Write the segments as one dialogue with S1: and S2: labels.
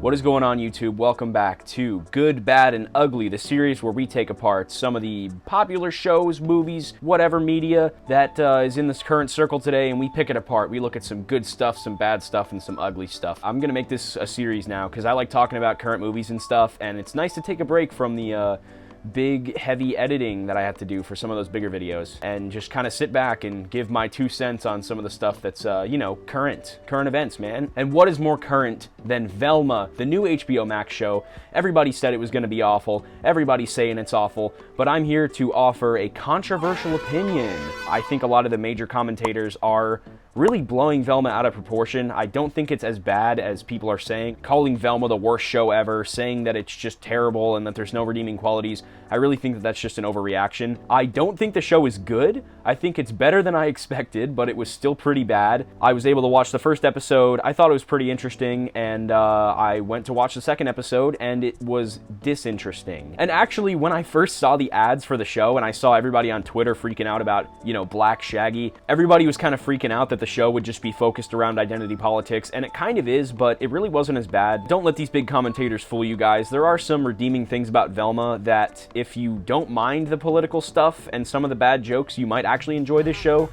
S1: What is going on, YouTube? Welcome back to Good, Bad, and Ugly, the series where we take apart some of the popular shows, movies, whatever media that is in this current circle today, and we pick it apart. We look at some good stuff, some bad stuff, and some ugly stuff. I'm gonna make this a series now because I like talking about current movies and stuff, and it's nice to take a break from the big, heavy editing that I have to do for some of those bigger videos, and just kind of sit back and give my 2 cents on some of the stuff that's, you know, current events, man. And what is more current than Velma, the new HBO Max show? Everybody said it was going to be awful. Everybody's saying it's awful, but I'm here to offer a controversial opinion. I think a lot of the major commentators are really blowing Velma out of proportion. I don't think it's as bad as people are saying. Calling Velma the worst show ever, saying that it's just terrible and that there's no redeeming qualities. I really think that that's just an overreaction. I don't think the show is good. I think it's better than I expected, but it was still pretty bad. I was able to watch the first episode. I thought it was pretty interesting, and I went to watch the second episode, and it was disinteresting. And actually, when I first saw the ads for the show, and I saw everybody on Twitter freaking out about, you know, Black Shaggy, everybody was kind of freaking out that the show would just be focused around identity politics, and it kind of is, but it really wasn't as bad. Don't let these big commentators fool you guys. There are some redeeming things about Velma that, if you don't mind the political stuff and some of the bad jokes, you might actually enjoy this show.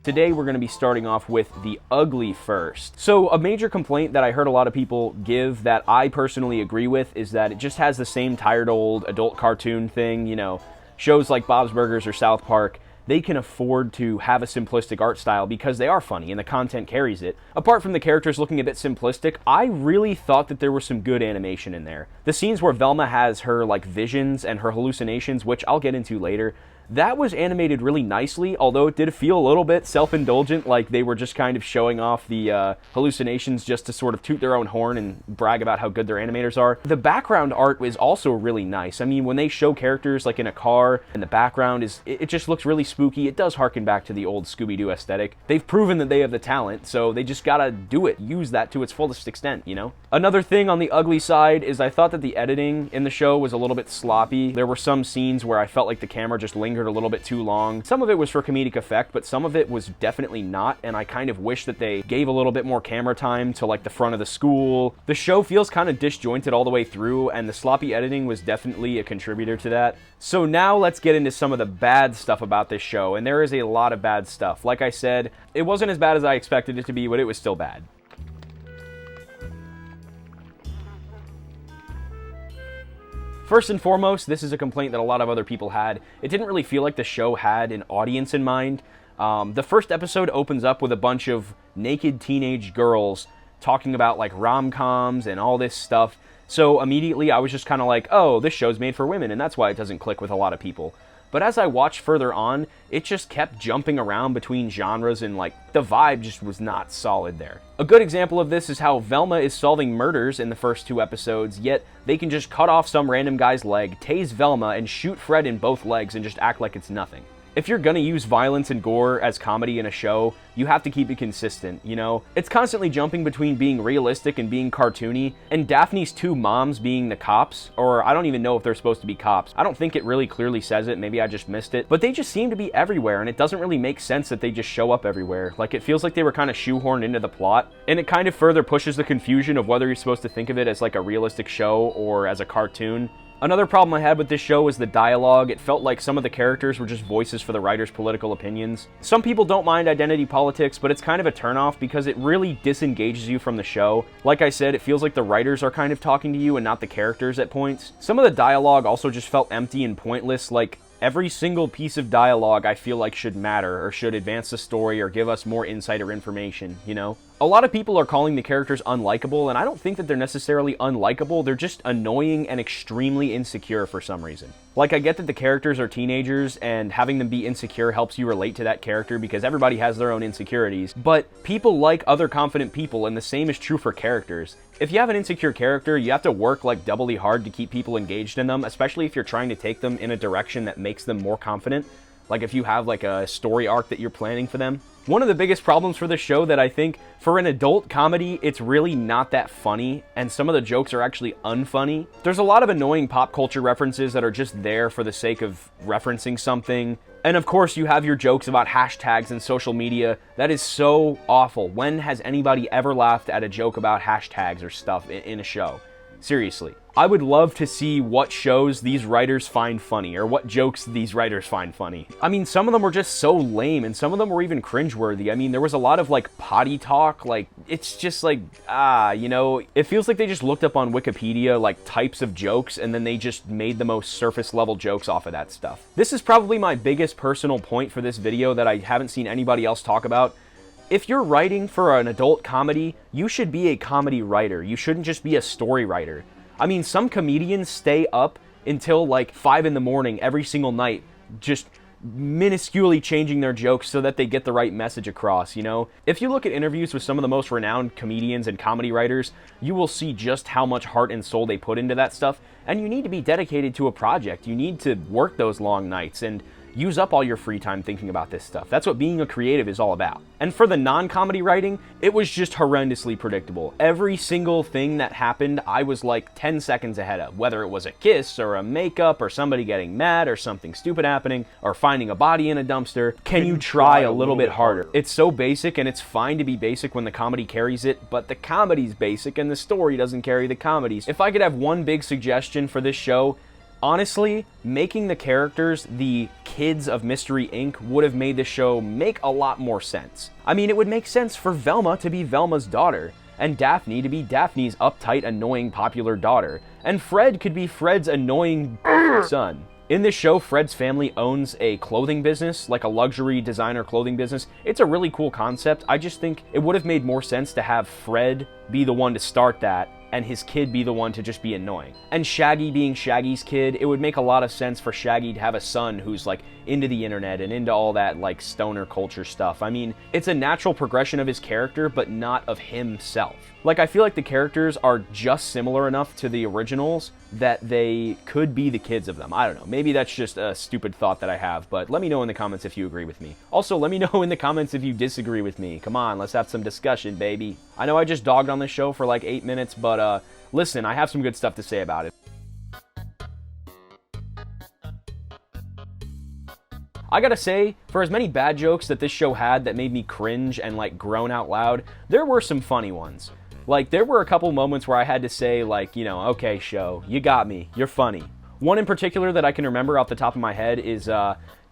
S1: Today we're going to be starting off with the ugly first. So a major complaint that I heard a lot of people give that I personally agree with is that it just has the same tired old adult cartoon thing. You know, shows like Bob's Burgers or South Park, they can afford to have a simplistic art style because they are funny and the content carries it. Apart from the characters looking a bit simplistic, I really thought that there was some good animation in there. The scenes where Velma has her like visions and her hallucinations, which I'll get into later, that was animated really nicely, although it did feel a little bit self-indulgent, like they were just kind of showing off the hallucinations just to sort of toot their own horn and brag about how good their animators are. The background art is also really nice. I mean, when they show characters like in a car and the background it just looks really spooky. It does harken back to the old Scooby-Doo aesthetic. They've proven that they have the talent, so they just gotta do it, use that to its fullest extent, you know? Another thing on the ugly side is I thought that the editing in the show was a little bit sloppy. There were some scenes where I felt like the camera just lingered a little bit too long. Some of it was for comedic effect, but some of it was definitely not, and I kind of wish that they gave a little bit more camera time to like the front of the school. The show feels kind of disjointed all the way through, and the sloppy editing was definitely a contributor to that. So now let's get into some of the bad stuff about this show, and there is a lot of bad stuff. Like I said, it wasn't as bad as I expected it to be, but it was still bad. First and foremost, this is a complaint that a lot of other people had. It didn't really feel like the show had an audience in mind. The first episode opens up with a bunch of naked teenage girls talking about like rom-coms and all this stuff. So immediately I was just kind of like, oh, this show's made for women, and that's why it doesn't click with a lot of people. But as I watched further on, it just kept jumping around between genres, and like the vibe just was not solid there. A good example of this is how Velma is solving murders in the first 2 episodes, yet they can just cut off some random guy's leg, tase Velma, and shoot Fred in both legs and just act like it's nothing. If you're gonna use violence and gore as comedy in a show, you have to keep it consistent, you know? It's constantly jumping between being realistic and being cartoony, and Daphne's 2 moms being the cops, or I don't even know if they're supposed to be cops. I don't think it really clearly says it, maybe I just missed it, but they just seem to be everywhere, and it doesn't really make sense that they just show up everywhere. Like, it feels like they were kind of shoehorned into the plot, and it kind of further pushes the confusion of whether you're supposed to think of it as like a realistic show or as a cartoon. Another problem I had with this show was the dialogue. It felt like some of the characters were just voices for the writers' political opinions. Some people don't mind identity politics, but it's kind of a turnoff because it really disengages you from the show. Like I said, it feels like the writers are kind of talking to you and not the characters at points. Some of the dialogue also just felt empty and pointless. Like, every single piece of dialogue I feel like should matter or should advance the story or give us more insight or information, you know? A lot of people are calling the characters unlikable, and I don't think that they're necessarily unlikable. They're just annoying and extremely insecure for some reason. Like, I get that the characters are teenagers, and having them be insecure helps you relate to that character because everybody has their own insecurities, but people like other confident people, and the same is true for characters. If you have an insecure character, you have to work like doubly hard to keep people engaged in them, especially if you're trying to take them in a direction that makes them more confident. like if you have like a story arc that you're planning for them. One of the biggest problems for the show that I think for an adult comedy, it's really not that funny, and some of the jokes are actually unfunny. There's a lot of annoying pop culture references that are just there for the sake of referencing something. And of course, you have your jokes about hashtags and social media. That is so awful. When has anybody ever laughed at a joke about hashtags or stuff in a show? Seriously. I would love to see what shows these writers find funny, or what jokes these writers find funny. I mean, some of them were just so lame, and some of them were even cringeworthy. I mean, there was a lot of, like, potty talk. Like, it's just like, you know, it feels like they just looked up on Wikipedia, like, types of jokes, and then they just made the most surface-level jokes off of that stuff. This is probably my biggest personal point for this video that I haven't seen anybody else talk about. If you're writing for an adult comedy, you should be a comedy writer. You shouldn't just be a story writer. I mean, some comedians stay up until like 5 in the morning every single night, just minusculely changing their jokes so that they get the right message across, you know? If you look at interviews with some of the most renowned comedians and comedy writers, you will see just how much heart and soul they put into that stuff, and you need to be dedicated to a project. You need to work those long nights and use up all your free time thinking about this stuff. That's what being a creative is all about. And for the non-comedy writing, it was just horrendously predictable. Every single thing that happened, I was like 10 seconds ahead of. Whether it was a kiss, or a makeup, or somebody getting mad, or something stupid happening, or finding a body in a dumpster. Can you try a little bit harder? It's so basic, and it's fine to be basic when the comedy carries it, but the comedy's basic, and the story doesn't carry the comedies. If I could have one big suggestion for this show, honestly, making the characters the kids of Mystery Inc. would have made the show make a lot more sense. I mean, it would make sense for Velma to be Velma's daughter, and Daphne to be Daphne's uptight, annoying, popular daughter, and Fred could be Fred's annoying son. In this show, Fred's family owns a clothing business, like a luxury designer clothing business. It's a really cool concept. I just think it would have made more sense to have Fred be the one to start that, and his kid be the one to just be annoying. And Shaggy being Shaggy's kid, it would make a lot of sense for Shaggy to have a son who's like into the internet and into all that like stoner culture stuff. I mean, it's a natural progression of his character, but not of himself. Like, I feel like the characters are just similar enough to the originals that they could be the kids of them. I don't know. Maybe that's just a stupid thought that I have, but let me know in the comments if you agree with me. Also, let me know in the comments if you disagree with me. Come on, let's have some discussion, baby. I know I just dogged on this show for like 8 minutes, but listen, I have some good stuff to say about it. I gotta say, for as many bad jokes that this show had that made me cringe and like groan out loud, there were some funny ones. Like, there were a couple moments where I had to say, like, you know, okay, show, you got me, you're funny. One in particular that I can remember off the top of my head is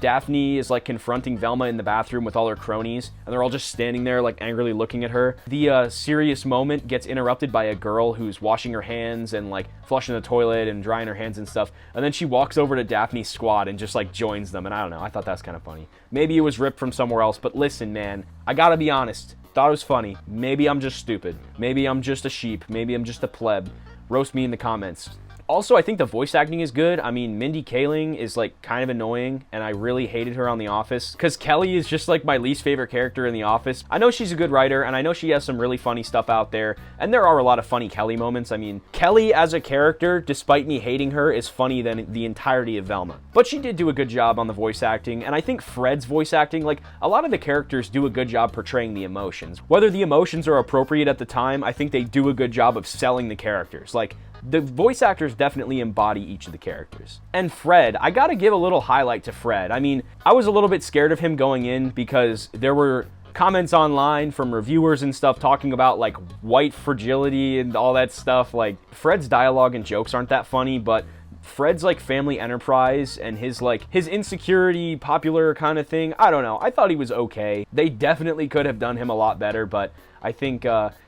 S1: Daphne is like confronting Velma in the bathroom with all her cronies, and they're all just standing there like angrily looking at her. The serious moment gets interrupted by a girl who's washing her hands and like flushing the toilet and drying her hands and stuff, and then she walks over to Daphne's squad and just like joins them, and I don't know, I thought that was kind of funny. Maybe it was ripped from somewhere else, but listen, man, I gotta be honest. Thought it was funny. Maybe I'm just stupid. Maybe I'm just a sheep. Maybe I'm just a pleb. Roast me in the comments. Also, I think the voice acting is good. I mean, Mindy Kaling is like kind of annoying, and I really hated her on The Office because Kelly is just like my least favorite character in The Office. I know she's a good writer, and I know she has some really funny stuff out there, and there are a lot of funny Kelly moments. I mean, Kelly as a character, despite me hating her, is funny than the entirety of Velma. But she did do a good job on the voice acting, and I think Fred's voice acting, like a lot of the characters do a good job portraying the emotions. Whether the emotions are appropriate at the time, I think they do a good job of selling the characters. Like, the voice actors definitely embody each of the characters. And Fred, I gotta give a little highlight to Fred. I mean, I was a little bit scared of him going in because there were comments online from reviewers and stuff talking about like white fragility and all that stuff. Like, Fred's dialogue and jokes aren't that funny, but Fred's like family enterprise and his insecurity, popular kind of thing, I don't know. I thought he was okay. They definitely could have done him a lot better, but I think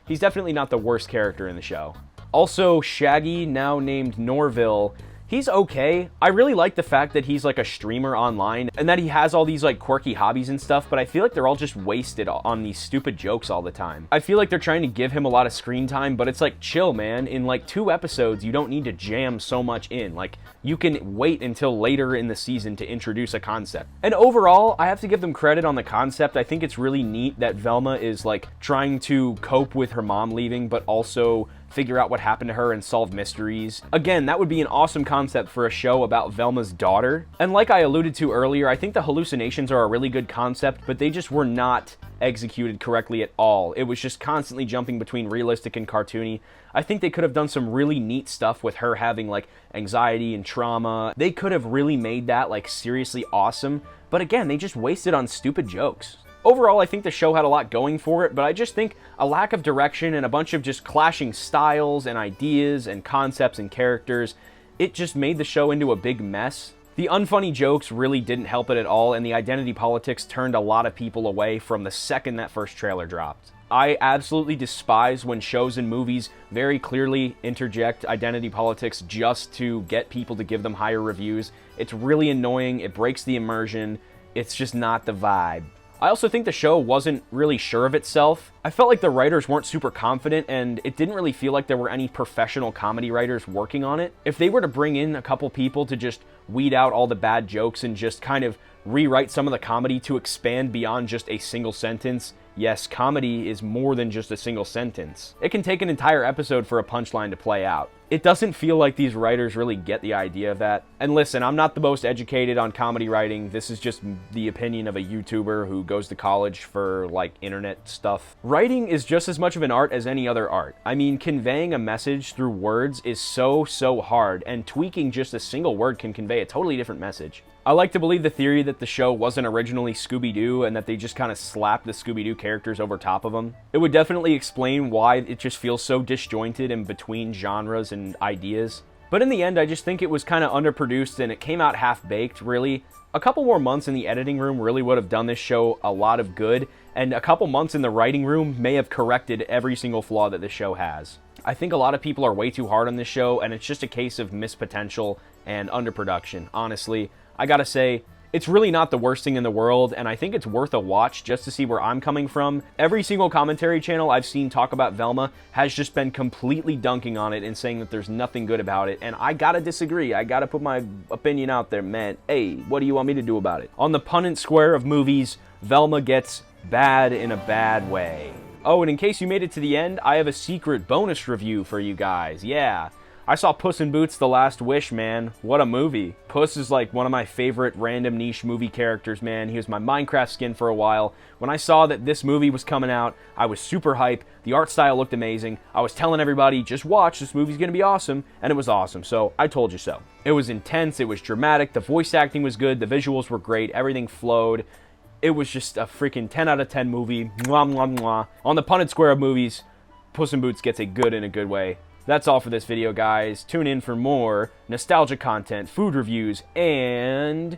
S1: he's definitely not the worst character in the show. Also, Shaggy, now named Norville, he's okay. I really like the fact that he's like a streamer online and that he has all these like quirky hobbies and stuff, but I feel like they're all just wasted on these stupid jokes all the time. I feel like they're trying to give him a lot of screen time, but it's like, chill, man. In like 2 episodes, you don't need to jam so much in. Like, you can wait until later in the season to introduce a concept. And overall, I have to give them credit on the concept. I think it's really neat that Velma is like trying to cope with her mom leaving, but also figure out what happened to her and solve mysteries. Again, that would be an awesome concept for a show about Velma's daughter. And like I alluded to earlier, I think the hallucinations are a really good concept, but they just were not executed correctly at all. It was just constantly jumping between realistic and cartoony. I think they could have done some really neat stuff with her having like anxiety and trauma. They could have really made that like seriously awesome, but again, they just wasted on stupid jokes. Overall, I think the show had a lot going for it, but I just think a lack of direction and a bunch of just clashing styles and ideas and concepts and characters, it just made the show into a big mess. The unfunny jokes really didn't help it at all, and the identity politics turned a lot of people away from the second that first trailer dropped. I absolutely despise when shows and movies very clearly interject identity politics just to get people to give them higher reviews. It's really annoying, it breaks the immersion, it's just not the vibe. I also think the show wasn't really sure of itself. I felt like the writers weren't super confident, and it didn't really feel like there were any professional comedy writers working on it. If they were to bring in a couple people to just weed out all the bad jokes and just kind of rewrite some of the comedy to expand beyond just a single sentence, yes, comedy is more than just a single sentence. It can take an entire episode for a punchline to play out. It doesn't feel like these writers really get the idea of that. And listen, I'm not the most educated on comedy writing. This is just the opinion of a YouTuber who goes to college for, like, internet stuff. Writing is just as much of an art as any other art. I mean, conveying a message through words is so hard, and tweaking just a single word can convey a totally different message. I like to believe the theory that the show wasn't originally Scooby-Doo and that they just kind of slapped the Scooby-Doo characters over top of them. It would definitely explain why it just feels so disjointed in between genres and ideas. But in the end, I just think it was kind of underproduced and it came out half-baked, really. A couple more months in the editing room really would have done this show a lot of good, and a couple months in the writing room may have corrected every single flaw that this show has. I think a lot of people are way too hard on this show, and it's just a case of missed potential and underproduction, honestly. I gotta say, it's really not the worst thing in the world, and I think it's worth a watch just to see where I'm coming from. Every single commentary channel I've seen talk about Velma has just been completely dunking on it and saying that there's nothing good about it, and I gotta disagree. I gotta put my opinion out there, man. Hey, what do you want me to do about it? On the pundit square of movies, Velma gets bad in a bad way. Oh, and in case you made it to the end, I have a secret bonus review for you guys. Yeah. I saw Puss in Boots: The Last Wish, man. What a movie. Puss is like one of my favorite random niche movie characters, man. He was my Minecraft skin for a while. When I saw that this movie was coming out, I was super hyped. The art style looked amazing. I was telling everybody, just watch, this movie's gonna be awesome, and it was awesome, so I told you so. It was intense, it was dramatic, the voice acting was good, the visuals were great, everything flowed. It was just a freaking 10 out of 10 movie. Mwah, mwah, mwah. On the Punnett Square of movies, Puss in Boots gets a good in a good way. That's all for this video, guys. Tune in for more nostalgia content, food reviews, and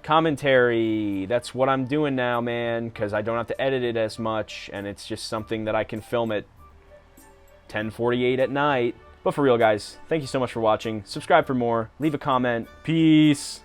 S1: commentary. That's what I'm doing now, man, because I don't have to edit it as much, and it's just something that I can film at 10:48 at night. But for real, guys, thank you so much for watching. Subscribe for more. Leave a comment. Peace.